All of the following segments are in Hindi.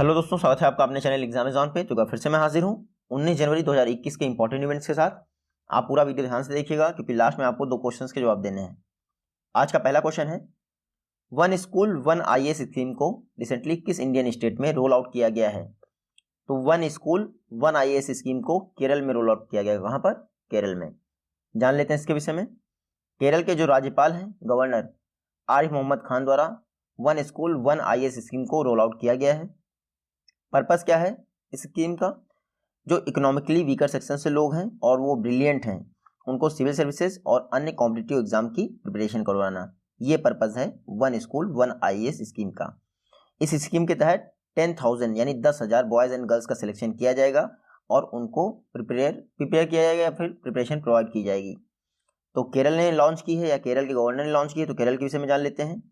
हेलो दोस्तों, स्वागत है आपका अपने चैनल एग्जामेज़ॉन पे। तो फिर से मैं हाजिर हूँ 19 जनवरी 2021 के इंपॉर्टेंट इवेंट्स के साथ। आप पूरा वीडियो ध्यान से देखिएगा क्योंकि लास्ट में आपको 2 क्वेश्चंस के जवाब देने हैं। आज का पहला क्वेश्चन है, one school one IAS scheme को रिसेंटली किस इंडियन स्टेट में रोल आउट किया गया है? तो one school one IAS scheme को केरल में रोल आउट किया गया है। कहाँ पर? केरल में। जान लेते हैं इसके विषय में। केरल के जो राज्यपाल हैं, गवर्नर आरिफ मोहम्मद खान द्वारा one school one IAS scheme को रोल आउट किया गया है। पर्पस क्या है इस स्कीम का? जो इकोनॉमिकली वीकर सेक्शन से लोग हैं और वो ब्रिलियंट हैं, उनको सिविल सर्विसेज और अन्य कॉम्पिटिटिव एग्जाम की प्रिपरेशन करवाना, ये पर्पस है one school one IAS scheme का। इस स्कीम के तहत 10,000 यानी 10,000 बॉयज एंड गर्ल्स का सिलेक्शन किया जाएगा और उनको प्रिपेयर किया जाएगा या फिर प्रिपरेशन प्रोवाइड की जाएगी। तो केरल ने लॉन्च की है या केरल के गवर्नर ने लॉन्च की है, तो केरल के विषय में जान लेते हैं।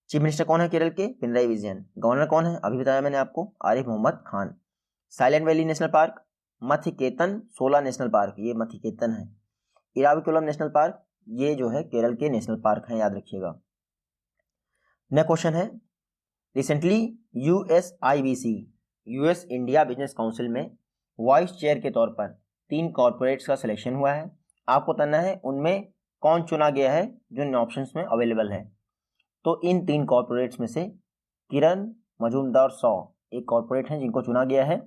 चीफ मिनिस्टर कौन है केरल के? पिनराई विजयन। गवर्नर कौन है? अभी बताया मैंने आपको, Arif Mohammad Khan. Silent Valley National Park, Mathikettan Shola National park, ये मथिकेतन है। इराविकुलम नेशनल पार्क, ये जो है केरल के नेशनल पार्क हैं, याद रखिएगा। नेक्स्ट क्वेश्चन है, recently USIBC US India business council में वाइस चेयर के तौर पर 3 कॉर्पोरेट्स का सिलेक्शन हुआ है। आपको बताना है उनमें कौन चुना गया है जो इन ऑप्शंस में अवेलेबल है। तो इन 3 कॉर्पोरेट्स में से किरण मजूमदार शॉ एक कॉर्पोरेट हैं जिनको चुना गया है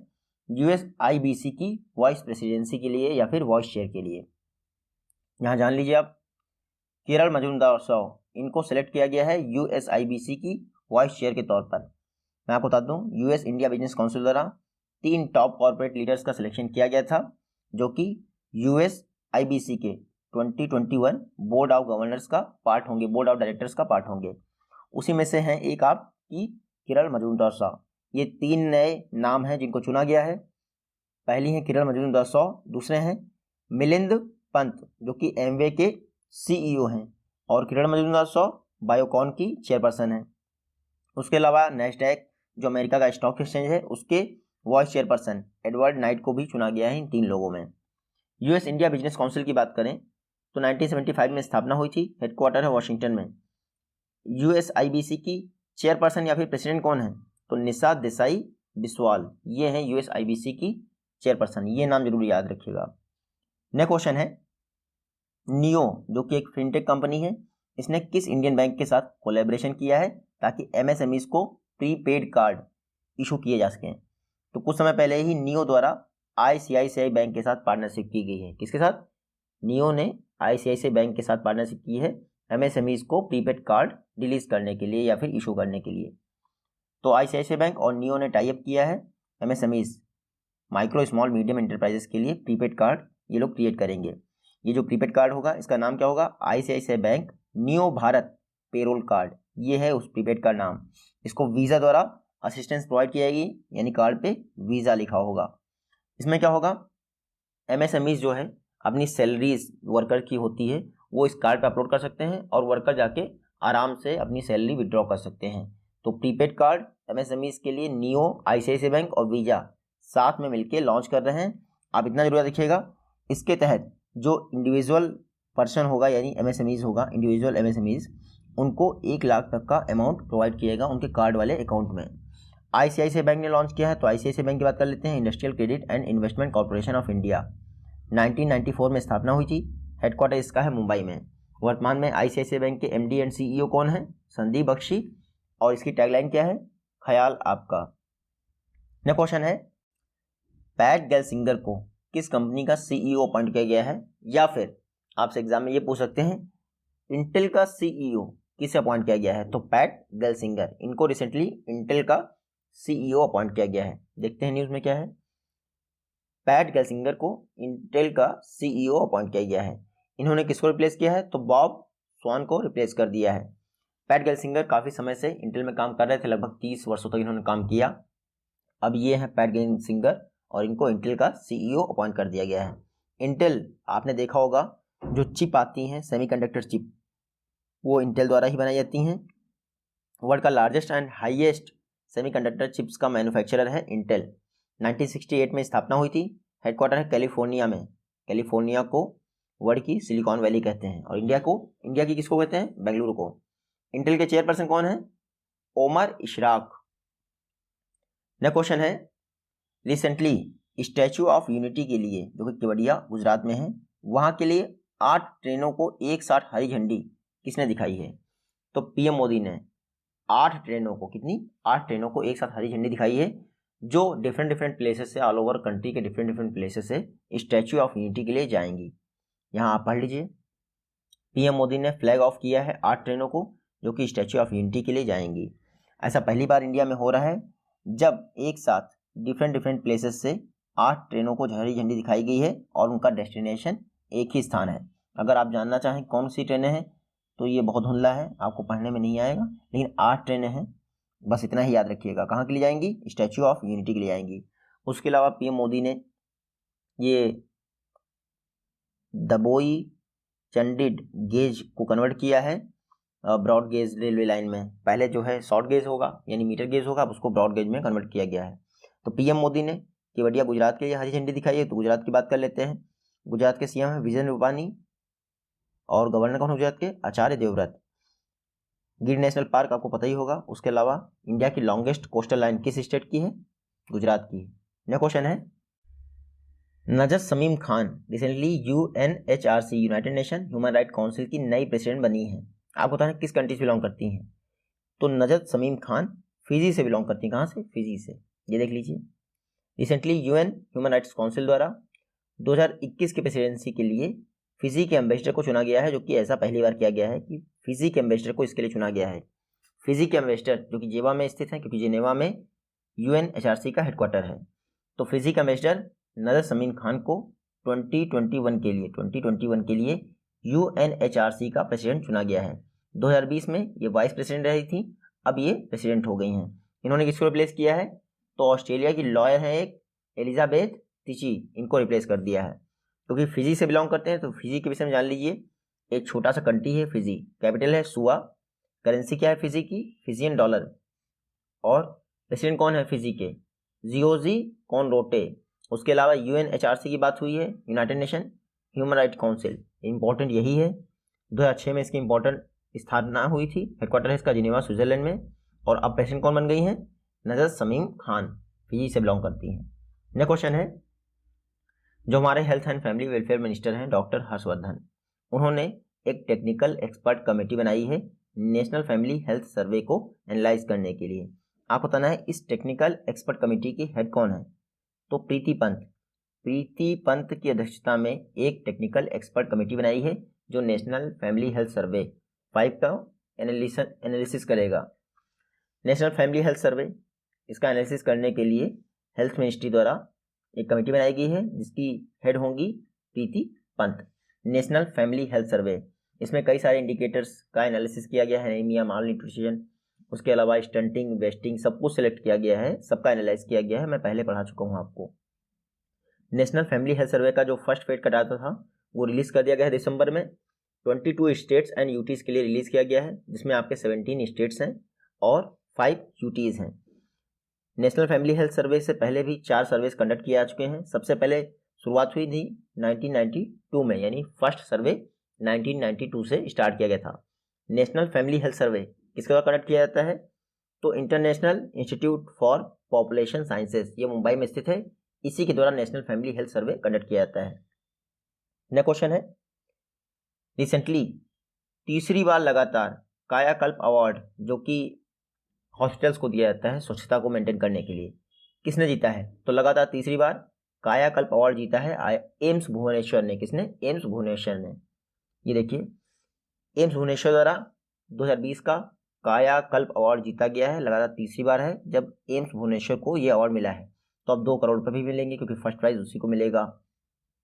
यूएसआईबीसी की वाइस प्रेसिडेंसी के लिए या फिर वाइस चेयर के लिए। यहाँ जान लीजिए आप, किरण मजूमदार शॉ इनको सेलेक्ट किया गया है यूएसआईबीसी की वाइस चेयर के तौर पर। मैं आपको बता दूं, यूएस इंडिया बिजनेस काउंसिल द्वारा 3 टॉप कॉर्पोरेट लीडर्स का सिलेक्शन किया गया था जो कि यूएसआईबीसी के 2021 बोर्ड ऑफ गवर्नर्स का पार्ट होंगे, बोर्ड ऑफ डायरेक्टर्स का पार्ट होंगे। उसी में से हैं एक आपकी किरण मजूमदार शॉ। ये 3 नए नाम हैं जिनको चुना गया है। पहली है किरण मजूमदार शॉ, दूसरे हैं मिलिंद पंत जो कि एमवे के सीईओ हैं और किरण मजूमदार शॉ बायोकॉन की चेयरपर्सन है। उसके अलावा नैस्डैक जो अमेरिका का स्टॉक एक्सचेंज है उसके वाइस चेयरपर्सन एडवर्ड नाइट को भी चुना गया है इन 3 लोगों में। यूएस इंडिया बिजनेस काउंसिल की बात करें तो 1975 में स्थापना हुई थी, हेडक्वार्टर है वॉशिंगटन में। यूएसआईबीसी की चेयरपर्सन या फिर प्रेसिडेंट कौन है? तो निशा देसाई बिस्वाल, ये हैं यूएसआईबीसी की चेयरपर्सन। ये नाम जरूर याद रखिएगा। नेक्स्ट क्वेश्चन है, नियो जो कि एक फिनटेक कंपनी है, इसने किस इंडियन बैंक के साथ कोलैबोरेशन किया है ताकि एमएसएमईज को प्रीपेड कार्ड इशू किए जा सकें? तो कुछ समय पहले ही नियो द्वारा आईसीआईसीआई बैंक के साथ पार्टनरशिप की गई है। किसके साथ? नियो ने आईसीआईसीआई बैंक के साथ पार्टनरशिप की है एमएसएमईज को प्रीपेड कार्ड रिलीज करने के लिए या फिर इशू करने के लिए। तो आईसीआईसीआई बैंक और नियो ने टाई अप किया है MSMEs, micro small medium enterprises के लिए प्रीपेड कार्ड ये लोग क्रिएट करेंगे। ये जो प्रीपेड कार्ड होगा इसका नाम क्या होगा? ICICI bank neo Bharat payroll card, ये है उस प्रीपेड का नाम। इसको वीज़ा द्वारा असिस्टेंस प्रोवाइड की जाएगी, यानी कार्ड पे वीज़ा लिखा होगा। इसमें क्या होगा, एमएसएमईज जो है अपनी सैलरीज वर्कर की होती है वो इस कार्ड पे अपलोड कर सकते हैं और वर्कर जाके आराम से अपनी सैलरी विड्रॉ कर सकते हैं। तो प्रीपेड कार्ड एमएसएमईज के लिए नियो, आईसीआईसीआई बैंक और वीज़ा साथ में मिलकर लॉन्च कर रहे हैं। आप इतना जरूर रखिएगा, इसके तहत जो इंडिविजुअल पर्सन होगा यानी एमएसएमईज होगा, इंडिविजुअल एमएसएमईज, उनको 1 लाख तक का अमाउंट प्रोवाइड किएगा उनके कार्ड वाले अकाउंट में। आईसीआईसीआई बैंक ने लॉन्च किया है, तो आईसीआईसीआई बैंक की बात कर लेते हैं। Industrial credit and investment corporation of India 1994 में स्थापना हुई थी। हेडक्वार्टर इसका है मुंबई में। वर्तमान में आईसीआईसीआई बैंक के एमडी एंड सीईओ कौन है? संदीप बख्शी। और इसकी टैगलाइन क्या है? ख्याल आपका। नेक्स्ट क्वेश्चन है, पैट गेल्सिंगर को किस कंपनी का सीईओ अपॉइंट किया गया है? या फिर आपसे एग्जाम में ये पूछ सकते हैं, इंटेल का सीईओ किसे अपॉइंट किया गया है? तो पैट गेल्सिंगर, इनको रिसेंटली इंटेल का सीईओ अपॉइंट किया गया है। देखते हैं न्यूज़ में क्या है। पैट गेल्सिंगर को इंटेल का सीईओ अपॉइंट किया गया है। इन्होंने किसको रिप्लेस किया है? तो बॉब स्वान को रिप्लेस कर दिया है। पैट गेल्सिंगर काफ़ी समय से इंटेल में काम कर रहे थे, लगभग 30 वर्षों तक इन्होंने काम किया। अब ये हैं पैट गेल्सिंगर और इनको इंटेल का सीईओ अपॉइंट कर दिया गया है। इंटेल, आपने देखा होगा जो चिप आती हैं सेमीकंडक्टर चिप, वो इंटेल द्वारा ही बनाई जाती हैं। वर्ल्ड का largest and highest semiconductor chips का मैन्युफैक्चरर है इंटेल। 1968 में स्थापना हुई थी। हेडक्वार्टर है कैलिफोर्निया में। कैलिफोर्निया को वर्ल्ड की सिलिकॉन वैली कहते हैं और इंडिया की किसको कहते हैं? बेंगलुरु को। इंटेल के चेयरपर्सन कौन है? ओमर इशराक। नेक्स्ट क्वेश्चन है, रिसेंटली स्टैचू ऑफ यूनिटी के लिए जो कि केवड़िया गुजरात में है, वहाँ के लिए 8 ट्रेनों को एक साथ हरी झंडी किसने दिखाई है? तो पीएम मोदी ने 8 ट्रेनों को, कितनी 8 ट्रेनों को एक साथ हरी झंडी दिखाई है, जो डिफरेंट प्लेसेस से, ऑल ओवर कंट्री के डिफरेंट प्लेसेस से स्टैचू ऑफ यूनिटी के लिए जाएंगी। यहाँ आप पढ़ लीजिए, पीएम मोदी ने फ्लैग ऑफ किया है 8 ट्रेनों को जो कि स्टैचू ऑफ यूनिटी के लिए जाएंगी। ऐसा पहली बार इंडिया में हो रहा है जब एक साथ डिफरेंट प्लेसेस से 8 ट्रेनों को हरी झंडी दिखाई गई है और उनका डेस्टिनेशन एक ही स्थान है। अगर आप जानना चाहें कौन सी ट्रेनें हैं तो ये बहुत धुंधला है, आपको पढ़ने में नहीं आएगा, लेकिन 8 ट्रेनें हैं, बस इतना ही याद रखिएगा। कहाँ के लिए जाएंगी? स्टैचू ऑफ यूनिटी के लिए जाएंगी। उसके अलावा पीएम मोदी ने ये दबोई चंडीगढ़ गेज को कन्वर्ट किया है ब्रॉड गेज रेलवे लाइन में। पहले जो है शॉर्ट गेज होगा यानी मीटर गेज होगा, अब उसको ब्रॉड गेज में कन्वर्ट किया गया है। तो पीएम मोदी ने केवड़िया गुजरात के लिए हरी झंडी दिखाई है, तो गुजरात की बात कर लेते हैं। गुजरात के सीएम है विजय रूपानी और गवर्नर कौन है गुजरात के? आचार्य देवव्रत। गिर नेशनल पार्क आपको पता ही होगा। उसके अलावा इंडिया की लॉन्गेस्ट कोस्टल लाइन किस स्टेट की है? गुजरात की। नेक्स्ट क्वेश्चन है, Najat Shamim Khan recently UNHRC United nation human right council की नई प्रेसिडेंट बनी है। आपको बताना किस कंट्री से बिलोंग करती हैं? तो नजत शमीम खान फिजी से बिलोंग करती हैं। कहाँ से? फिजी से। ये देख लीजिए, recently UN human rights council द्वारा 2021 की प्रेसिडेंसी के लिए फिजी के एम्बेसडर को चुना गया है, जो कि ऐसा पहली बार किया गया है कि फिजी के एम्बेसडर को इसके लिए चुना गया है। फिजी के एम्बेसडर जो कि जेनेवा में स्थित है, क्योंकि जेनेवा में यूएनएचआरसी का हेडक्वार्टर है। तो फिजी का एम्बेसडर नजर शमीम खान को 2021 के लिए यूएनएचआरसी का प्रेसिडेंट चुना गया है। 2020 में ये वाइस प्रेसिडेंट रही थी, अब ये प्रेसिडेंट हो गई हैं। इन्होंने किसको रिप्लेस किया है? तो ऑस्ट्रेलिया की लॉयर है एक एलिजाबेथ टिची, इनको रिप्लेस कर दिया है। क्योंकि फिजी से बिलोंग करते हैं तो फिजी के विषय में जान लीजिए। एक छोटा सा कंट्री है फिजी, कैपिटल है सुआ, करेंसी क्या है फिजी की? Fijian dollar. और प्रेसिडेंट कौन है फिजी के? जियोजी कॉनरोटे। उसके अलावा यूएनएचआरसी की बात हुई है, United nation human right council, important यही है। 2006 में इसकी इंपॉर्टेंट स्थापना हुई थी, हेडक्वार्टर है इसका जिनेवा स्विट्जरलैंड में। और अब प्रेसिडेंट कौन बन गई हैं? नजर शमीम खान, फिजी से बिलोंग करती हैं। नेक्स्ट क्वेश्चन है, जो हमारे health and family welfare minister हैं डॉक्टर हर्षवर्धन, उन्होंने एक टेक्निकल एक्सपर्ट कमेटी बनाई है नेशनल फैमिली हेल्थ सर्वे को एनालाइज करने के लिए। आपको बताना है इस टेक्निकल एक्सपर्ट कमेटी की हेड कौन है? तो प्रीति पंत की अध्यक्षता में एक टेक्निकल एक्सपर्ट कमेटी बनाई है जो नेशनल फैमिली हेल्थ सर्वे 5 का एनालिसिस करेगा। नेशनल फैमिली हेल्थ सर्वे, इसका एनालिसिस करने के लिए हेल्थ मिनिस्ट्री द्वारा एक कमेटी बनाई गई है जिसकी हेड होंगी Preeti Pant. National Family Health Survey, इसमें कई सारे इंडिकेटर्स का एनालिसिस किया गया है, एनीमिया, माल न्यूट्रिशन, उसके अलावा स्टंटिंग, वेस्टिंग, सब कुछ सिलेक्ट किया गया है, सबका एनालाइज किया गया है। मैं पहले पढ़ा चुका हूँ आपको। नेशनल फैमिली हेल्थ सर्वे का जो फर्स्ट फेज का डाटा था वो रिलीज कर दिया गया है दिसंबर में। 22 स्टेट्स एंड यूटीज के लिए रिलीज किया गया है, जिसमें आपके 17 स्टेट्स हैं और 5 यूटीज हैं। नेशनल फैमिली हेल्थ सर्वे से पहले भी 4 सर्वेस कंडक्ट किए जा चुके हैं। सबसे पहले शुरुआत हुई थी 1992 में, यानी फर्स्ट सर्वे 1992 से स्टार्ट किया गया था। नेशनल फैमिली हेल्थ सर्वे किसके द्वारा कंडक्ट किया जाता है? तो international institute for population sciences, ये मुंबई में स्थित है, इसी के द्वारा national Family Health survey conduct किया जाता है। नेक्स्ट क्वेश्चन है, रिसेंटली तीसरी बार लगातार कायाकल्प अवार्ड जो कि हॉस्पिटल्स को दिया जाता है स्वच्छता को मेंटेन करने के लिए, किसने जीता है? तो लगातार तीसरी बार कायाकल्प अवार्ड जीता है एम्स भुवनेश्वर ने। किसने? एम्स भुवनेश्वर ने। ये देखिए, एम्स भुवनेश्वर द्वारा 2020 का कायाकल्प अवार्ड जीता गया है, लगातार तीसरी बार है जब एम्स भुवनेश्वर को ये अवार्ड मिला है। तो अब 2 करोड़ रुपये भी मिलेंगे क्योंकि फर्स्ट प्राइज उसी को मिलेगा।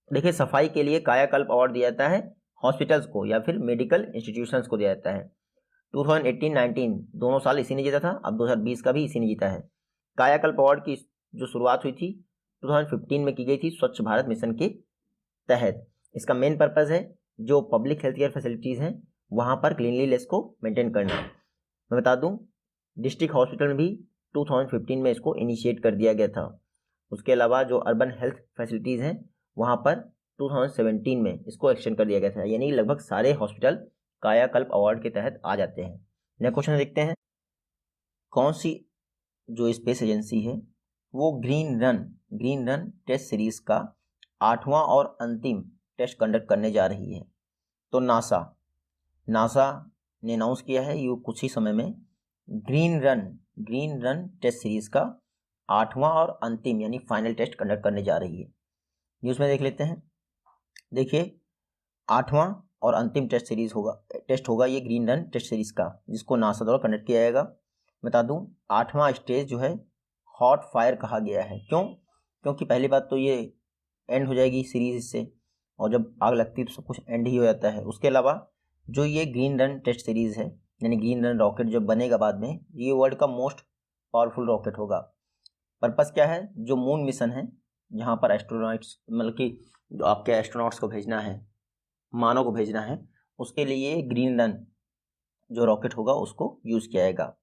देखिए, सफाई के लिए कायाकल्प अवार्ड दिया जाता है हॉस्पिटल्स को या फिर मेडिकल इंस्टीट्यूशंस को दिया जाता है। 2018-19 दोनों साल इसी ने जीता था, अब 2020 का भी इसी ने जीता है। कायाकल्प अवार्ड की जो शुरुआत हुई थी 2015 में की गई थी स्वच्छ भारत मिशन के तहत। इसका मेन पर्पज है जो पब्लिक हेल्थ केयर फैसिलिटीज़ हैं वहाँ पर क्लीनलीनेस को मेंटेन करना। मैं बता दूं, डिस्ट्रिक्ट हॉस्पिटल में भी 2015 में इसको इनिशिएट कर दिया गया था। उसके अलावा जो अर्बन हेल्थ फैसिलिटीज़ हैं वहाँ पर 2017 में इसको एक्सटेंड कर दिया गया था, यानी लगभग सारे हॉस्पिटल कायाकल्प अवार्ड के तहत आ जाते हैं। नेक्स्ट क्वेश्चन देखते हैं, कौन सी जो स्पेस एजेंसी है वो ग्रीन रन टेस्ट सीरीज का 8वां और अंतिम टेस्ट कंडक्ट करने जा रही है। तो नासा ने अनाउंस किया है ये कुछ ही समय में ग्रीन रन टेस्ट सीरीज का 8वां और अंतिम यानी फाइनल टेस्ट कंडक्ट करने जा रही है। न्यूज़ में देख लेते हैं। देखिए 8वां और अंतिम टेस्ट होगा ये ग्रीन रन टेस्ट सीरीज का, जिसको नासा द्वारा कंडक्ट किया जाएगा। बता दूं 8वां स्टेज जो है हॉट फायर कहा गया है। क्योंकि पहली बात तो ये एंड हो जाएगी सीरीज इससे, और जब आग लगती है तो सब कुछ एंड ही हो जाता है। उसके अलावा जो ये ग्रीन रन टेस्ट सीरीज है यानी ग्रीन रन रॉकेट जब बनेगा बाद में, ये वर्ल्ड का मोस्ट पावरफुल रॉकेट होगा। पर्पस क्या है, जो मून मिशन है जहाँ पर एस्ट्रोनॉट्स मतलब कि जो आपके एस्ट्रोनॉट्स को भेजना है, मानव को भेजना है, उसके लिए ग्रीन रन जो रॉकेट होगा उसको यूज़ किया जाएगा।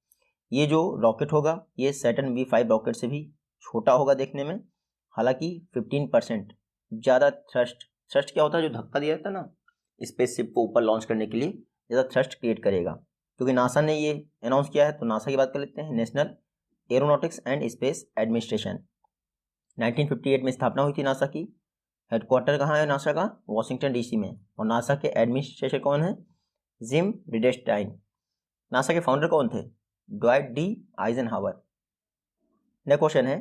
ये जो रॉकेट होगा ये सैटर्न V5 रॉकेट से भी छोटा होगा देखने में, हालांकि 15% ज़्यादा थ्रस्ट क्या होता है, जो धक्का दिया जाता है ना स्पेसशिप को ऊपर लॉन्च करने के लिए, ज़्यादा थ्रस्ट क्रिएट करेगा। क्योंकि नासा ने ये अनाउंस किया है तो नासा की बात कर लेते हैं। National aeronautics and space administration 1958 में स्थापना हुई थी नासा की। हेडक्वार्टर कहाँ है नासा का, वॉशिंगटन DC में। और नासा के एडमिनिस्ट्रेटर कौन है, जिम रिडेस्टाइन। नासा के फाउंडर कौन थे, Dwight D Eisenhower. Next question है,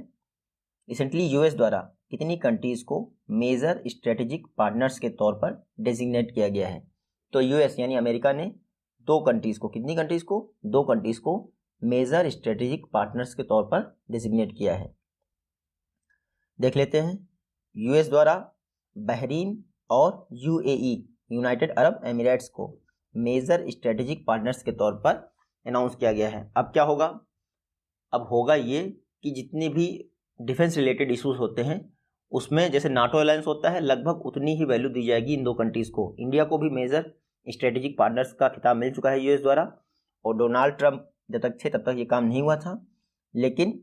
रिसेंटली यूएस द्वारा कितनी कंट्रीज को मेजर स्ट्रेटेजिक पार्टनर्स के तौर पर डेजिग्नेट किया गया है। तो यूएस यानी अमेरिका ने दो कंट्रीज को मेजर स्ट्रेटेजिक पार्टनर्स के तौर पर डेजिग्नेट किया है। देख लेते हैं। यूएस द्वारा बहरीन और UAE यूनाइटेड अरब एमिरेट्स को मेजर स्ट्रेटेजिक पार्टनर्स के तौर पर अनाउंस किया गया है। अब क्या होगा, अब होगा ये कि जितने भी डिफेंस रिलेटेड इश्यूज होते हैं उसमें जैसे नाटो अलायंस होता है, लगभग उतनी ही वैल्यू दी जाएगी इन दो कंट्रीज को। इंडिया को भी मेजर स्ट्रेटेजिक पार्टनर्स का खिताब मिल चुका है यूएस द्वारा, और डोनाल्ड ट्रंप जब तक थे तब तक ये काम नहीं हुआ था। लेकिन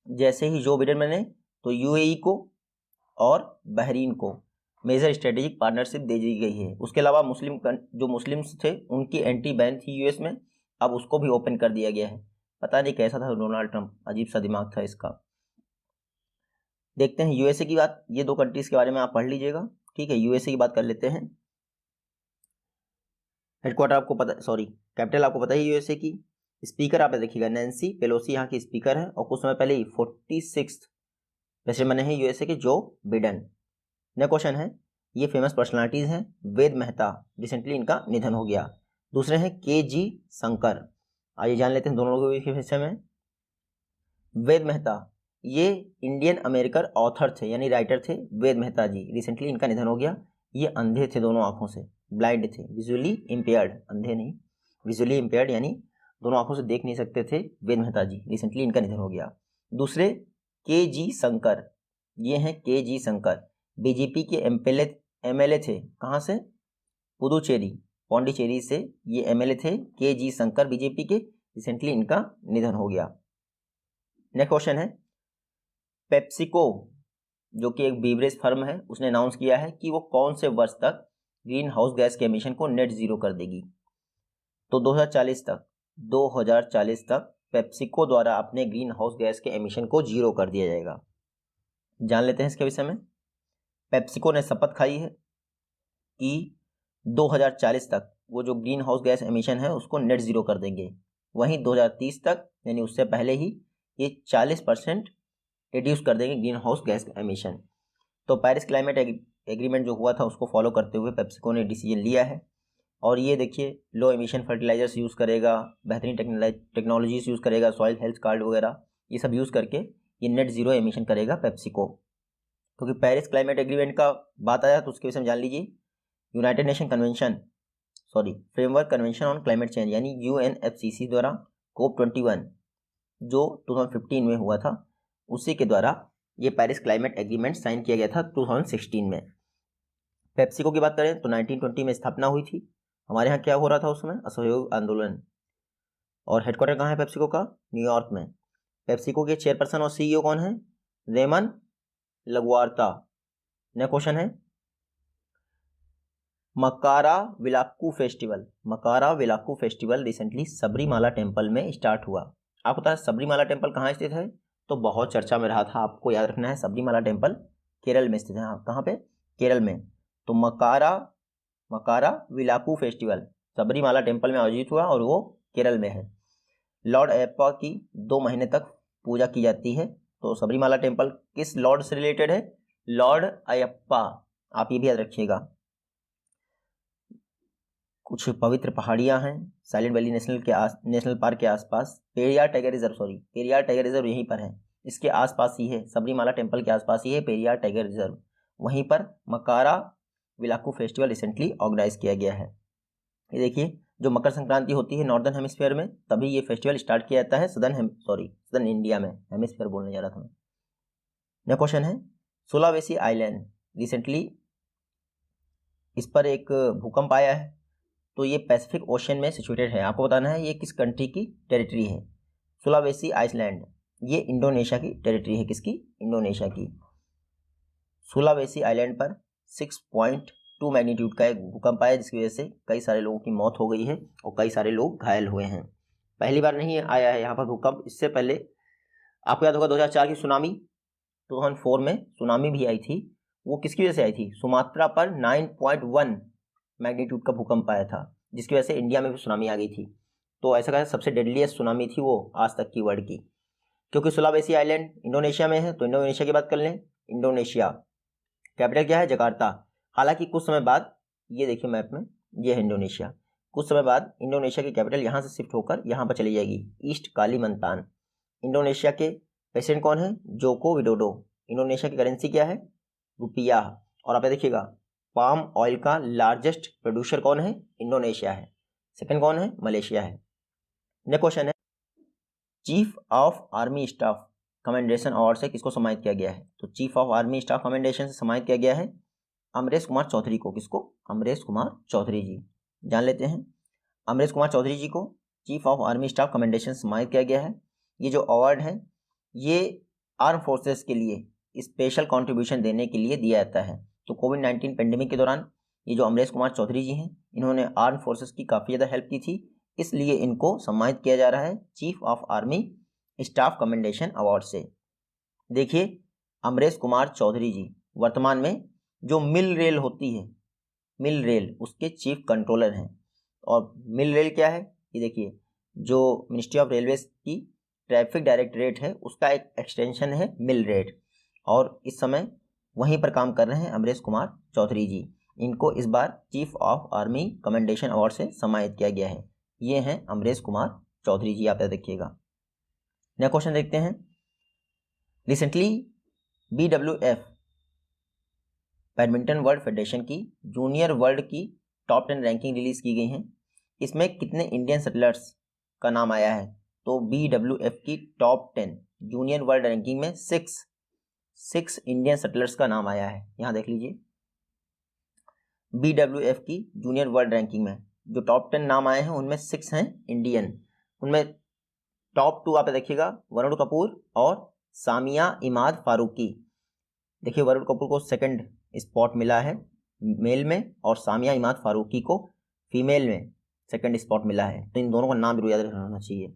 जैसे ही जो बिडेन बने तो UAE को और बहरीन को मेजर स्ट्रेटेजिक पार्टनरशिप दे दी गई है। उसके अलावा जो मुस्लिम्स थे उनकी एंट्री बैन थी यूएस में, अब उसको भी ओपन कर दिया गया है। पता नहीं कैसा था डोनाल्ड ट्रंप, अजीब सा दिमाग था इसका। देखते हैं यूएसए की बात, ये दो कंट्रीज के बारे में आप पढ़ लीजिएगा, ठीक है। यूएसए की बात कर लेते हैं। हेडक्वार्टर आपको पता, सॉरी कैपिटल आपको पता है यूएसए की। स्पीकर आप देखिएगा नैन्सी पेलोसी यहाँ की स्पीकर है, और कुछ समय पहले ही 46 प्रेसिडेंट बने हैं यूएसए के, जो बिडेन। नेक्स्ट क्वेश्चन है, ये फेमस पर्सनालिटीज हैं। वेद मेहता, रिसेंटली इनका निधन हो गया। दूसरे हैं KG शंकर। आइए जान लेते हैं दोनों लोगों के विषय में। वेद मेहता ये इंडियन अमेरिकन ऑथर थे यानी राइटर थे वेद मेहता जी, रिसेंटली इनका निधन हो गया। ये अंधे थे, दोनों आंखों से ब्लाइंड थे, विजुअली इम्पेयर्ड, अंधे नहीं विजुअली इम्पेयर्ड यानी दोनों आंखों से देख नहीं सकते थे वेद मेहता जी, रिसेंटली इनका निधन हो गया। दूसरे KG शंकर, ये हैं KG शंकर, बीजेपी के MLA थे। कहाँ से, पौंडीचेरी से ये MLA थे KG शंकर बीजेपी के, रिसेंटली इनका निधन हो गया। नेक्स्ट क्वेश्चन है, पेप्सिको जो कि एक बीवरेज फर्म है, उसने अनाउंस किया है कि वो कौन से वर्ष तक ग्रीन हाउस गैस के एमिशन को नेट जीरो कर देगी। तो 2040 तक पेप्सिको द्वारा अपने ग्रीन हाउस गैस के एमिशन को जीरो कर दिया जाएगा। जान लेते हैं इसके विषय में। पेप्सिको ने शपथ खाई है कि 2040 तक वो जो ग्रीन हाउस गैस एमिशन है उसको नेट जीरो कर देंगे। वहीं 2030 तक यानी उससे पहले ही ये 40% रिड्यूस कर देंगे ग्रीन हाउस गैस एमिशन। तो पेरिस क्लाइमेट एग्रीमेंट जो हुआ था उसको फॉलो करते हुए पेप्सिको ने डिसीजन लिया है। और ये देखिए लो एमिशन फर्टिलाइजर्स यूज़ करेगा, बेहतरीन टेक्नोलॉजीज यूज़ करेगा, सॉइल हेल्थ कार्ड वगैरह ये सब यूज़ करके ये नेट जीरो एमिशन करेगा पेप्सिको। क्योंकि पेरिस क्लाइमेट एग्रीमेंट का बात आया तो उसके विषय में जान लीजिए। United nation framework convention on climate change यानी UNFCCC द्वारा COP21 जो 2015 में हुआ था, उसी के द्वारा ये पेरिस क्लाइमेट एग्रीमेंट साइन किया गया था 2016 में। पेप्सिको की बात करें तो 1920 में स्थापना हुई थी। हमारे यहाँ क्या हो रहा था उस समय, असहयोग आंदोलन। और हेडक्वार्टर कहाँ है पेप्सिको का, न्यूयॉर्क में। पेप्सिको के चेयरपर्सन और CEO कौन है, रेमन लगवार्ता। नेक्स्ट क्वेश्चन है, मकारा विलाक्कू फेस्टिवल रिसेंटली सबरीमाला टेम्पल में स्टार्ट हुआ। आपको पता है सबरीमाला टेम्पल कहाँ स्थित है, तो बहुत चर्चा में रहा था, आपको याद रखना है, सबरीमाला टेम्पल केरल में स्थित है। हाँ, कहाँ पे? केरल में। तो मकारा विलाकू फेस्टिवल सबरीमाला टेम्पल में आयोजित हुआ और वो केरल में है। लॉर्ड अयप्पा की 2 महीने तक पूजा की जाती है। तो सबरीमाला टेम्पल किस लॉर्ड से रिलेटेड है? लॉर्ड अयप्पा, आप ये भी याद रखिएगा। कुछ पवित्र पहाड़ियां हैं साइलेंट वैली नेशनल पार्क के आसपास। पेरियार टाइगर रिजर्व यहीं पर है, इसके आसपास ही है, सबरीमाला टेम्पल के आसपास ही है पेरियार टाइगर रिजर्व। वहीं पर मकारा विलाकू फेस्टिवल रिसेंटली ऑर्गेनाइज किया गया है। ये देखिए, जो मकर संक्रांति होती है नॉर्दर्न हेमिस्फीयर में, तभी ये फेस्टिवल स्टार्ट किया जाता है सदर्न इंडिया में, हेमिस्फीयर बोलने जा रहा था मैं। नेक्स्ट क्वेश्चन है, सुलावेसी आइलैंड रिसेंटली इस पर एक भूकंप आया है। तो ये पैसिफिक ओशन में सिचुएटेड है। आपको बताना है ये किस कंट्री की टेरिटरी है। सुलावेसी आइलैंड ये इंडोनेशिया की टेरिटरी है। किसकी? इंडोनेशिया की। सुलावेसी आइलैंड पर 6.2 मैग्नीट्यूड का एक भूकंप आया, जिसकी वजह से कई सारे लोगों की मौत हो गई है और कई सारे लोग घायल हुए हैं। पहली बार नहीं आया है यहाँ पर भूकंप, इससे पहले आपको याद होगा 2004 की सुनामी, 2004 में सुनामी भी आई थी। वो किसकी वजह से आई थी? सुमात्रा पर 9.1 मैग्नीट्यूड का भूकंप आया था, जिसकी वजह से इंडिया में भी सुनामी आ गई थी। तो ऐसा कहा सबसे डेडलीस्ट सुनामी थी वो आज तक की वर्ल्ड की। क्योंकि सुलावेसी आइलैंड इंडोनेशिया में है, तो इंडोनेशिया की बात कर लें। इंडोनेशिया कैपिटल क्या है? जकार्ता। हालांकि कुछ समय बाद, ये देखिए मैप में, ये है इंडोनेशिया। कुछ समय बाद इंडोनेशिया की कैपिटल यहाँ से शिफ्ट होकर यहाँ पर चली जाएगी, ईस्ट कालीमंतान। इंडोनेशिया के प्रेसिडेंट कौन है? Joko Widodo. इंडोनेशिया की करेंसी क्या है? रुपया। और आप देखिएगा, पाम ऑयल का लार्जेस्ट प्रोड्यूसर कौन है? इंडोनेशिया है। सेकंड कौन है? मलेशिया है। नेक्स्ट क्वेश्चन है, chief of army staff commendation award से किसको सम्मानित किया गया है? तो chief of army staff commendation से सम्मानित किया गया है अमरेश कुमार चौधरी को। किसको? अमरेश कुमार चौधरी जी। जान लेते हैं, अमरेश कुमार चौधरी जी को chief of army staff commendation से सम्मानित किया गया है। ये जो अवार्ड है ये आर्म फोर्सेस के लिए स्पेशल कंट्रीब्यूशन देने के लिए दिया जाता है। तो कोविड-19 पेंडेमिक के दौरान ये जो अमरेश कुमार चौधरी जी हैं, इन्होंने आर्म फोर्सेस की काफ़ी ज़्यादा हेल्प की थी, इसलिए इनको सम्मानित किया जा रहा है chief of army staff commendation award से। देखिए, अमरेश कुमार चौधरी जी वर्तमान में जो मिल रेल होती है, मिल रेल उसके चीफ कंट्रोलर हैं। और मिल रेल क्या है? ये देखिए, जो मिनिस्ट्री ऑफ रेलवे की ट्रैफिक डायरेक्टरेट है उसका एक एक्सटेंशन है मिल रेट, और इस समय वहीं पर काम कर रहे हैं अमरेश कुमार चौधरी जी। इनको इस बार Chief of Army Commendation award से सम्मानित किया गया है। ये हैं अमरेश कुमार चौधरी जी, आप देखिएगा। नेक्स्ट क्वेश्चन देखते हैं, recently BWF badminton world federation की जूनियर वर्ल्ड की टॉप 10 रैंकिंग रिलीज की गई है। इसमें कितने इंडियन सेटलर्स का नाम आया है? तो BWF की टॉप 10 जूनियर वर्ल्ड रैंकिंग में 6 इंडियन सेटलर्स का नाम आया है। यहाँ देख लीजिए, BWF की जूनियर वर्ल्ड रैंकिंग में जो टॉप 10 नाम आए हैं उनमें 6 हैं इंडियन। उनमें टॉप 2 आप देखिएगा, वरुण कपूर और सामिया इमाद फारूकी। देखिए, वरुण कपूर को सेकंड स्पॉट मिला है मेल में और सामिया इमाद फारूकी को फीमेल में सेकंड स्पॉट मिला है। तो इन दोनों का नाम जरूर याद रखना चाहिए।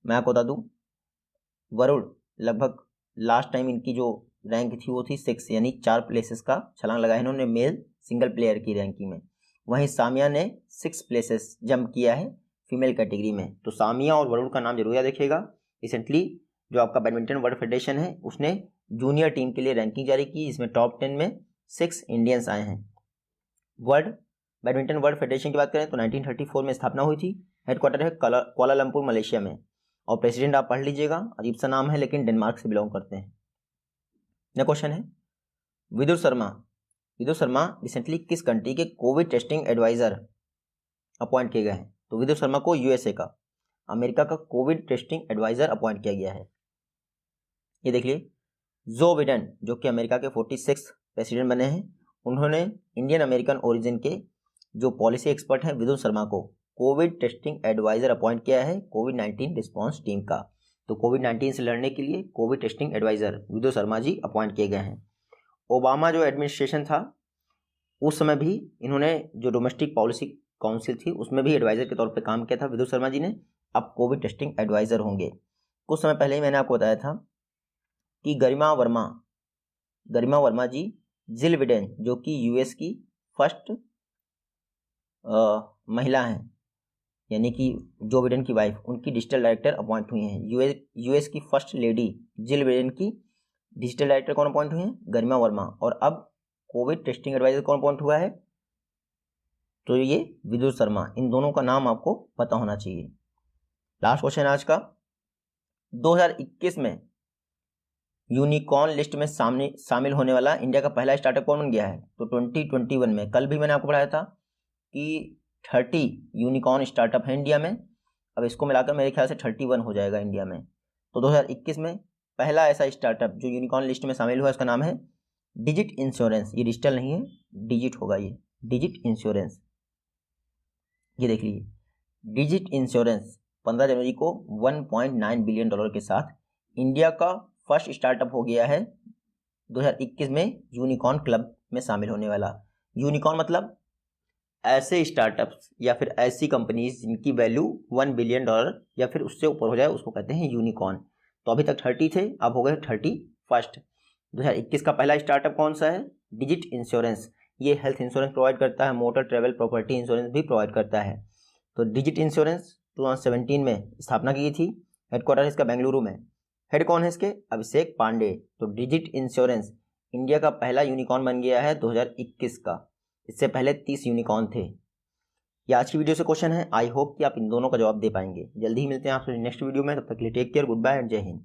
मैं आपको बता दूं, वरुण लगभग लास्ट टाइम इनकी जो रैंक थी वो थी 6, यानी 4 प्लेसेस का छलांग लगाया इन्होंने मेल सिंगल प्लेयर की रैंकिंग में। वहीं सामिया ने 6 प्लेसेस जंप किया है फीमेल कैटेगरी में। तो सामिया और वरुण का नाम जरूर याद रखिएगा। रिसेंटली जो आपका बैडमिंटन वर्ल्ड फेडरेशन है उसने जूनियर टीम के लिए रैंकिंग जारी की, जिसमें टॉप 10 में 6 इंडियंस आए हैं। वर्ल्ड बैडमिंटन वर्ल्ड फेडरेशन की बात करें तो 1934 में स्थापना हुई थी। हेडक्वार्टर है कुआलालंपुर मलेशिया में, और प्रेसिडेंट आप पढ़ लीजिएगा, अजीब सा नाम है लेकिन डेनमार्क से बिलोंग करते हैं। नेक्स्ट क्वेश्चन है, विदुर शर्मा रिसेंटली किस कंट्री के कोविड टेस्टिंग एडवाइजर अपॉइंट किए गए हैं? तो विदुर शर्मा को यूएसए का, अमेरिका का कोविड टेस्टिंग एडवाइजर अपॉइंट किया गया है। ये देख लिए, जो बिडेन जो कि अमेरिका के 46 प्रेसिडेंट बने हैं, उन्होंने इंडियन अमेरिकन ओरिजिन के जो पॉलिसी एक्सपर्ट हैं विदुर शर्मा को कोविड टेस्टिंग एडवाइजर अपॉइंट किया है कोविड-19 रिस्पॉन्स टीम का। तो कोविड-19 से लड़ने के लिए Covid testing adviser Vidur Sharma ji appoint किए गए हैं। ओबामा जो एडमिनिस्ट्रेशन था उस समय भी इन्होंने जो डोमेस्टिक पॉलिसी काउंसिल थी उसमें भी एडवाइजर के तौर पे काम किया था विदुर शर्मा जी ने। अब कोविड टेस्टिंग एडवाइजर होंगे। कुछ समय पहले ही मैंने आपको बताया था कि गरिमा वर्मा जी जिल बिडेन, जो कि यूएस की फर्स्ट महिला हैं, यानी कि जो बिडेन की वाइफ, उनकी डिजिटल डायरेक्टर अपॉइंट हुई हैं। यूएस की फर्स्ट लेडी जिल बिडेन की डिजिटल डायरेक्टर कौन अपॉइंट हुई हैं? गरिमा वर्मा। और अब कोविड टेस्टिंग एडवाइजर कौन अपॉइंट हुआ है? तो ये विदुर शर्मा। इन दोनों का नाम आपको पता होना चाहिए। लास्ट क्वेश्चन आज का, 2021 में यूनिकॉर्न लिस्ट में शामिल होने वाला इंडिया का पहला स्टार्टअप कौन बन गया है? तो 2021 में, कल भी मैंने आपको पढ़ाया था कि 30 यूनिकॉर्न स्टार्टअप है इंडिया में। अब इसको मिलाकर मेरे ख्याल से 31 हो जाएगा इंडिया में। तो 2021 में पहला ऐसा स्टार्टअप जो यूनिकॉर्न लिस्ट में शामिल हुआ, इसका नाम है डिजिट इंश्योरेंस। ये डिजिटल नहीं है, डिजिट होगा, ये डिजिट इंश्योरेंस। ये देख लीजिए, डिजिट इंश्योरेंस 15 जनवरी को $1.9 बिलियन के साथ इंडिया का फर्स्ट स्टार्टअप हो गया है 2021 में यूनिकॉर्न क्लब में शामिल होने वाला। यूनिकॉर्न मतलब ऐसे स्टार्टअप्स या फिर ऐसी कंपनीज जिनकी वैल्यू $1 बिलियन या फिर उससे ऊपर हो जाए, उसको कहते हैं यूनिकॉर्न। तो अभी तक 30 थे, अब हो गए 31st। 2021 का पहला स्टार्टअप कौन सा है? Digit insurance. ये हेल्थ इंश्योरेंस प्रोवाइड करता है, मोटर ट्रेवल प्रॉपर्टी इंश्योरेंस भी प्रोवाइड करता है। तो डिजिट इंश्योरेंस 2017 में स्थापना की थी। हेडक्वार्टर इसका बेंगलुरु में। हेड कौन है इसके? अभिषेक पांडे। तो डिजिट इंश्योरेंस इंडिया का पहला यूनिकॉर्न बन गया है 2021 का। इससे पहले 30 यूनिकॉर्न थे। ये आज की वीडियो से क्वेश्चन है। आई होप कि आप इन दोनों का जवाब दे पाएंगे। जल्दी ही मिलते हैं आपसे नेक्स्ट वीडियो में। तब तक के लिए take care, good bye and जय हिंद।